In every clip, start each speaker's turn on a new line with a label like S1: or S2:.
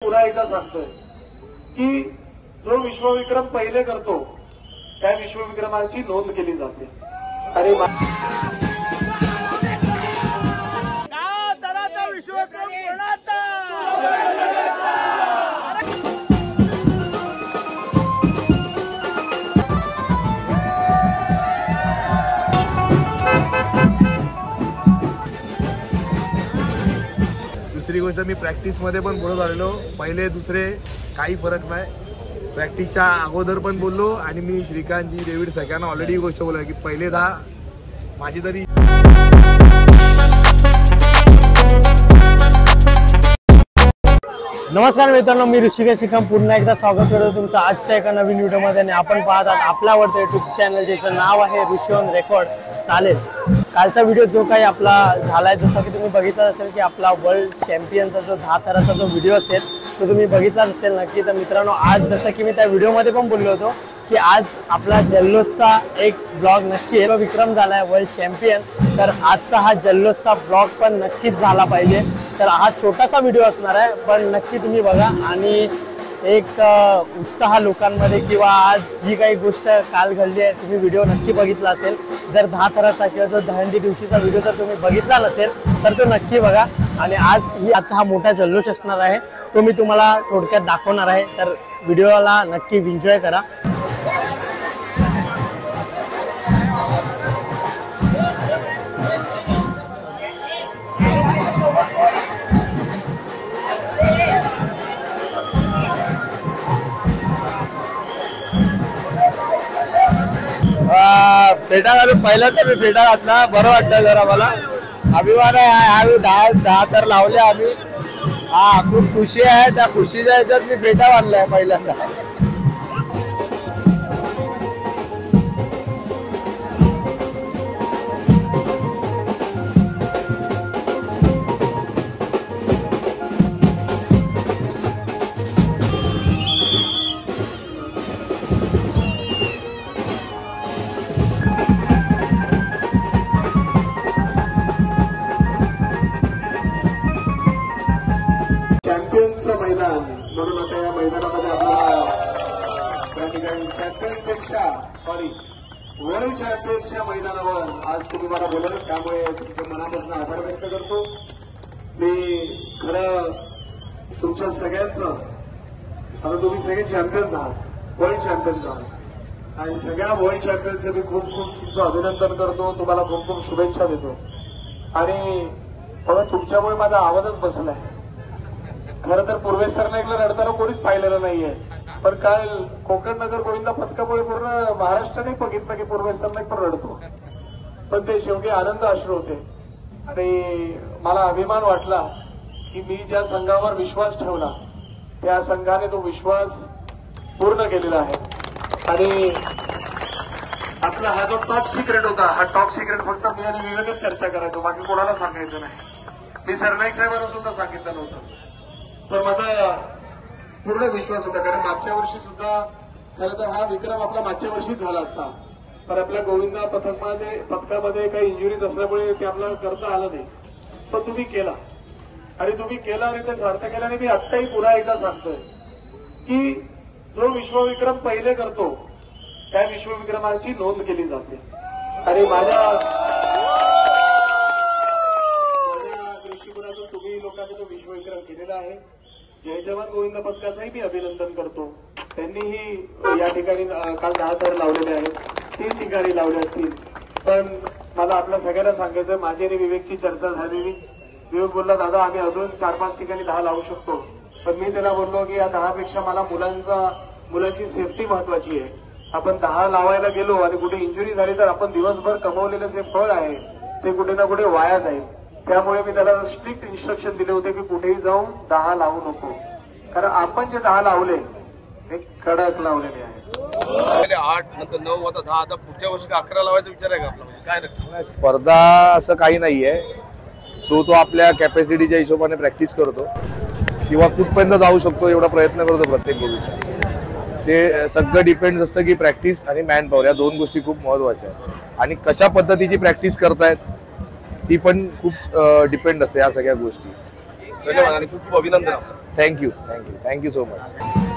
S1: पुन्हा एकदा सांगतोय की जो विश्वविक्रम पहिले करतो त्या विश्वविक्रमाची नोंद केली जाते। अरे
S2: विश्वविक्रम कोणाचा?
S3: दुसरी गोष्ट मी प्रॅक्टिस मध्ये पण बोलत आलेलो, पहिले दुसरे काही फरक नाही। प्रॅक्टिसच्या अगोदर पण बोललो आणि मी श्रीकांतजी डेव्हिड सगळ्यांना ऑलरेडी ही गोष्ट बोललो की पहिले 10 माझी तरी।
S2: नमस्कार मित्रांनो, मी ऋषिकेश शिकम पुन्हा एकदा स्वागत करतो तुमचं आजच्या एका नवीन व्हिडिओमध्ये। आणि आपण पाहत आहात आपल्या आवडतं युट्यूब चॅनल ज्याचं नाव आहे ऋषी ऑन रेकॉर्ड। चालेल, कालचा व्हिडिओ जो काही आपला झालाय, जसं की तुम्ही बघितलं असेल की आपला वर्ल्ड चॅम्पियनचा जो 10 थराचा जो व्हिडिओ असेल तो तुम्ही बघितला असेल नक्की। तर मित्रांनो, आज जसं की मी त्या व्हिडिओमध्ये पण बोललो होतो की आज आपला जल्लोषचा एक ब्लॉग नक्की विक्रम झालाय वर्ल्ड चॅम्पियन, तर आजचा हा जल्लोषचा ब्लॉग पण नक्कीच झाला पाहिजे। तर हा छोटासा व्हिडिओ असणार आहे, पण नक्की तुम्ही बघा आणि एक उत्साह लोकांमध्ये किंवा आज जी काही गोष्ट काल घडली आहे तुम्ही व्हिडिओ नक्की बघितला असेल। जर 10 थराचा किंवा जो दहंडी दिवशीचा व्हिडिओ जर तुम्ही बघितला नसेल तर तो नक्की बघा। आणि आजचा हा मोठा जल्लोष असणार आहे, तो मी तुम्हाला थोडक्यात दाखवणार आहे, तर व्हिडिओला नक्की एन्जॉय करा।
S3: फेटा घालून पहिला तर मी फेटा घातला, बरं वाटतं जरा मला, अभिमान आहे। आम्ही 10 तर लावले आम्ही, हा खूप खुशी आहे। त्या खुशीच्या ह्याच्यात मी फेटा बांधलाय पहिल्यांदा।
S1: चॅम्पियन्सचं मैदान म्हणून आता या मैदानामध्ये आपल्याला त्या ठिकाणी वर्ल्ड चॅम्पियन्सच्या मैदानावर आज तुम्ही मला बोलवलं, त्यामुळे तुमच्या मनापासून आभार व्यक्त करतो। मी खरं तुमच्या सगळ्यांचं, आता तुम्ही सगळे चॅम्पियन्स आहात, वर्ल्ड चॅम्पियन्स आहात, आणि सगळ्या वर्ल्ड चॅम्पियन्सचं मी खूप खूप तुमचं अभिनंदन करतो, तुम्हाला खूप खूप शुभेच्छा देतो। आणि पण तुमच्यामुळे माझा आवाजच बसलाय। खरं तर पूर्वेश सरनाईकला रडताना कोणीच पाहिलेलं नाहीये, पण काल कोकण नगर गोविंदा पथकामुळे पूर्ण महाराष्ट्राने बघितलं की पूर्वेश सरनाईक पण रडतो, पण ते शेवटी आनंद अश्रू होते। आणि मला अभिमान वाटला की मी ज्या संघावर विश्वास ठेवला त्या संघाने तो विश्वास पूर्ण केलेला आहे। आणि आपला हा जो टॉप सिक्रेट होता, हा टॉप सिक्रेट फक्त मी आणि विवेकच चर्चा करायचो, बाकी कोणाला सांगायचं नाही। मी सरनाईक साहेबांना सुद्धा सांगितलं नव्हतं, पण माझा पूर्ण विश्वास होता, कारण मागच्या वर्षी सुद्धा खरं तर हा विक्रम आपला मागच्या वर्षीच झाला असता, पण आपल्या गोविंदा पथकामध्ये काही इंजुरीज असल्यामुळे ते आपल्याला करता आलं नाही, पण तुम्ही केला आणि ते सार्थ केलं। आणि मी आत्ताही पुन्हा एकदा सांगतोय की जो विश्वविक्रम पहिले करतो त्या विश्वविक्रमाची नोंद केली जाते। आणि माझ्या दृष्टिकोनातून तुम्ही लोकांनी तो विश्वविक्रम केलेला आहे। जय जवान गोविंद पथकाचंही मी अभिनंदन करतो, त्यांनीही या ठिकाणी काल 10 थर लावलेले आहेत, 3 ठिकाणी लावले असतील। पण मला आपल्या सगळ्यांना सांगायचं, माझी आणि विवेकची चर्चा झालेली। विवेक बोलला, दादा आम्ही अजून 4-5 ठिकाणी 10 लावू शकतो, पण मी त्याला बोललो की या 10 पेक्षा मला मुलांची सेफ्टी महत्वाची आहे। आपण 10 लावायला गेलो आणि कुठे इंजुरी झाली तर आपण दिवसभर कमवलेलं जे फळ आहे ते कुठे ना कुठे वाया जाईल। त्यामुळे मी त्याला स्ट्रिक्ट इन्स्ट्रक्शन दिले होते की कुठेही जाऊन 10 लावू नको, कारण आपण जे 10 लावले ते कडक लावलेले आहे।
S3: 8 नंतर 9 आता 10, आता पुढच्या वर्षी 11 लावायचा विचार आहे का आपला? काय नक्की स्पर्धा असं काही नाहीये, जो तो आपल्या कॅपॅसिटीच्या हिशोबाने प्रॅक्टिस करतो किंवा कुठपर्यंत जाऊ शकतो एवढा प्रयत्न करतो प्रत्येक गोष्ट। ते सगळं डिपेंड असतं की प्रॅक्टिस आणि मॅन पॉवर या 2 गोष्टी खूप महत्वाच्या आहेत। आणि कशा पद्धतीची प्रॅक्टिस करतायत ती पण खूप डिपेंड असते या सगळ्या गोष्टी। धन्यवाद आणि खूप खूप अभिनंदन आपलं। Thank you so much.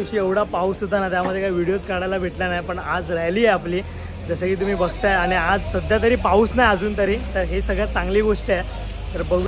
S2: दिवशी एवढा पाऊस होता ना, त्यामध्ये काही व्हिडिओज काढायला भेटला नाही. पण आज रॅली आहे आपली, जसं की तुम्ही बघताय. आणि आज सध्या तरी पाऊस नाही अजून तरी, तर हे सगळ्यात चांगली गोष्ट आहे. तर बघू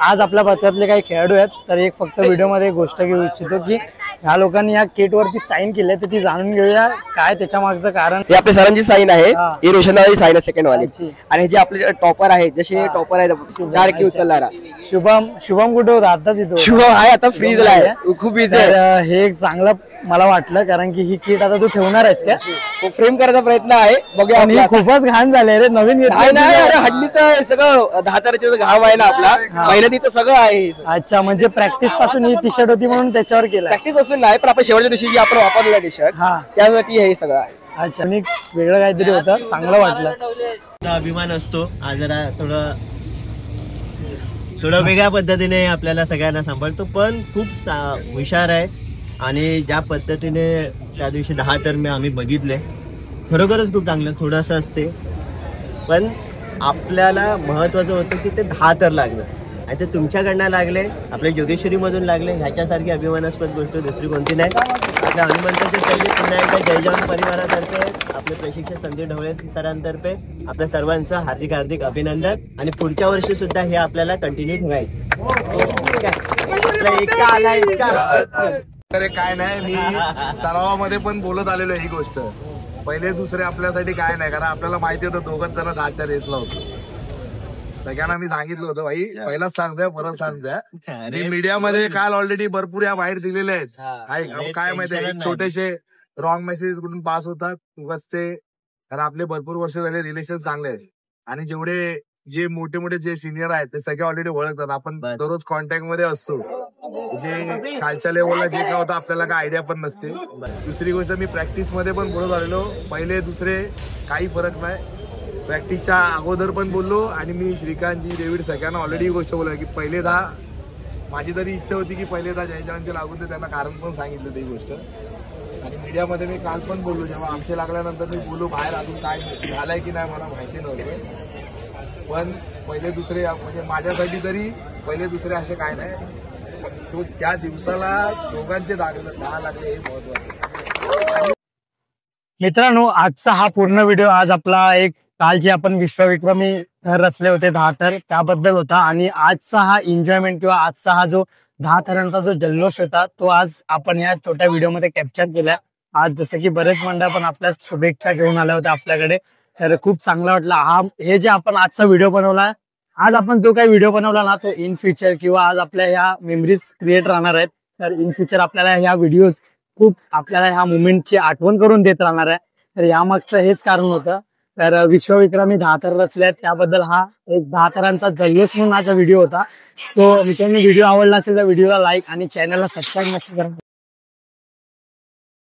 S2: आज आपल्या पथकातले काही खेळाडू आहेत, तर एक फक्त व्हिडिओमध्ये गोष्ट घेऊ इच्छितो की ह्या लोकांनी या किटवरती साईन केली आहे, तर ती जाणून घेऊया काय त्याच्या मागचं कारण.
S4: हे आपल्या सरांची साईन आहे, ही रोशनदाची साईन आहे सेकंड वाली. आणि जे आपले टॉपर आहेत, जसे टॉपर आहेत 4 की उचलणारा
S2: शुभम कुठे होता आताच इथं?
S4: शुभम आहे आता फ्री झालाय, खूप बिझी आहे.
S2: हे एक चांगलं मला वाटलं, कारण की ही किट आता तू ठेवणार आहेस का?
S4: फ्रेम करायचा प्रयत्न आहे, बघूया.
S2: आणि खूपच घाण झाले रे, नवीन
S4: हड्डीचं सगळं 10 तारखेचं घाम आहे ना आपला, मेहनतीचं सगळं आहे.
S2: अच्छा, म्हणजे प्रॅक्टिस पासून ही टी शर्ट होती म्हणून त्याच्यावर केलं?
S4: प्रॅक्टिस असून नाही, पण आपण शेवटच्या दिवशी जी आपण वापरलेला टी शर्ट त्यासाठी हे सगळं आहे.
S2: अच्छा, आणि वेगळं काहीतरी होतं, चांगलं वाटलं.
S5: अभिमान असतो. आज जरा थोडं थोडं वेगळ्या पद्धतीने आपल्याला सगळ्यांना सांभाळतो, पण खूप हुशार आहे. आणि ज्या पद्धतीने त्या दिवशी 10 टर्म आम्ही बघितले, खरोखरच खूप चांगलं. थोडंसं असते, पण आपल्याला महत्त्वाचं होतं की ते 10 तर लागलं आणि ते तुमच्याकडनं लागले, आपल्या जोगेश्वरीमधून लागले. ह्याच्यासारखी अभिमानास्पद गोष्ट दुसरी कोणती नाही. आपल्या हनुमंताच्या शैली पुन्हा एकदा जय जवान परिवारातर्फे, आपले प्रशिक्षक संदीप ढवळे सरांतर्फे आपल्या सर्वांचं हार्दिक हार्दिक अभिनंदन. आणि पुढच्या वर्षी सुद्धा हे आपल्याला कंटिन्यू ठेवायचं.
S3: अरे काय नाही, मी सरावामध्ये पण बोलत आलेलो ही गोष्ट. पहिले दुसरे आपल्यासाठी काय नाही, कारण आपल्याला माहिती होतं दोघंच जण 10च्या रेसला होतो. सगळ्यांना मी सांगितलं होतं, भाई पहिलाच सांगतोय, परत सांगतोय. मीडियामध्ये काल ऑलरेडी भरपूर या बाहेर दिलेले आहेत. काय माहितीये, छोटेसे रॉंग मेसेज कुठून पास होतात उगाच ते, कारण आपले भरपूर वर्ष झाले रिलेशन चांगले आहेत. आणि जे मोठे मोठे जे सिनियर आहेत ते सगळे ऑलरेडी ओळखतात. आपण दररोज कॉन्टॅक्ट मध्ये असतो. जे खालच्या लेवलला जे काय होतं आपल्याला काय आयडिया पण नसते. दुसरी गोष्ट, मी प्रॅक्टिस मध्ये पण बोलत आलेलो, पहिले दुसरे काही फरक नाही. प्रॅक्टिसच्या अगोदर पण बोललो आणि मी श्रीकांतजी, डेव्हिड सगळ्यांना ऑलरेडी ही गोष्ट बोललो की पहिले 10, माझी तरी इच्छा होती की पहिले 10 जय जवानचे लागून ते, त्यांना कारण पण सांगितलं ती गोष्ट. आणि मीडियामध्ये मी काल पण बोललो, जेव्हा आमचे लागल्यानंतर मी बोललो बाहेर अजून काय झालंय की नाही मला माहिती नव्हतं. पण पहिले दुसरे म्हणजे माझ्यासाठी तरी पहिले दुसरे असे काय नाही. तो त्या दिवसाला दोघांचे 10 लागले हे महत्वाचं.
S2: मित्रांनो, आजचा हा पूर्ण व्हिडिओ, आज आपला एक काल जे आपण विश्वविक्रमी थर रचले होते 10 थर, त्याबद्दल होता. आणि आजचा हा एन्जॉयमेंट किंवा आजचा हा जो 10 थरांचा जो जल्लोष होता, तो आज आपण या छोट्या व्हिडिओमध्ये कॅप्चर केला. आज जसं की बरेच मंडळ पण आपल्या शुभेच्छा घेऊन आल्या होत्या आपल्याकडे, तर खूप चांगला वाटला. हे जे आपण आजचा व्हिडिओ बनवला, आज आपण जो काही व्हिडिओ बनवला ना, तो इन फ्युचर किंवा आज आपल्या ह्या मेमरीज क्रिएट राहणार आहेत. तर इन फ्युचर आपल्याला ह्या व्हिडिओज खूप आपल्याला ह्या मुवमेंटची आठवण करून देत राहणार आहे. तर यामागचं हेच कारण होतं. तर विश्वविक्रमी 10 थर रचले आहेत, त्याबद्दल हा एक 10 थरांचा जल्लोष म्हणून माझा व्हिडिओ होता. तो मित्रांनो, व्हिडिओ आवडला असेल तर व्हिडिओला लाईक आणि चॅनलला सबस्क्राईब नक्की करा.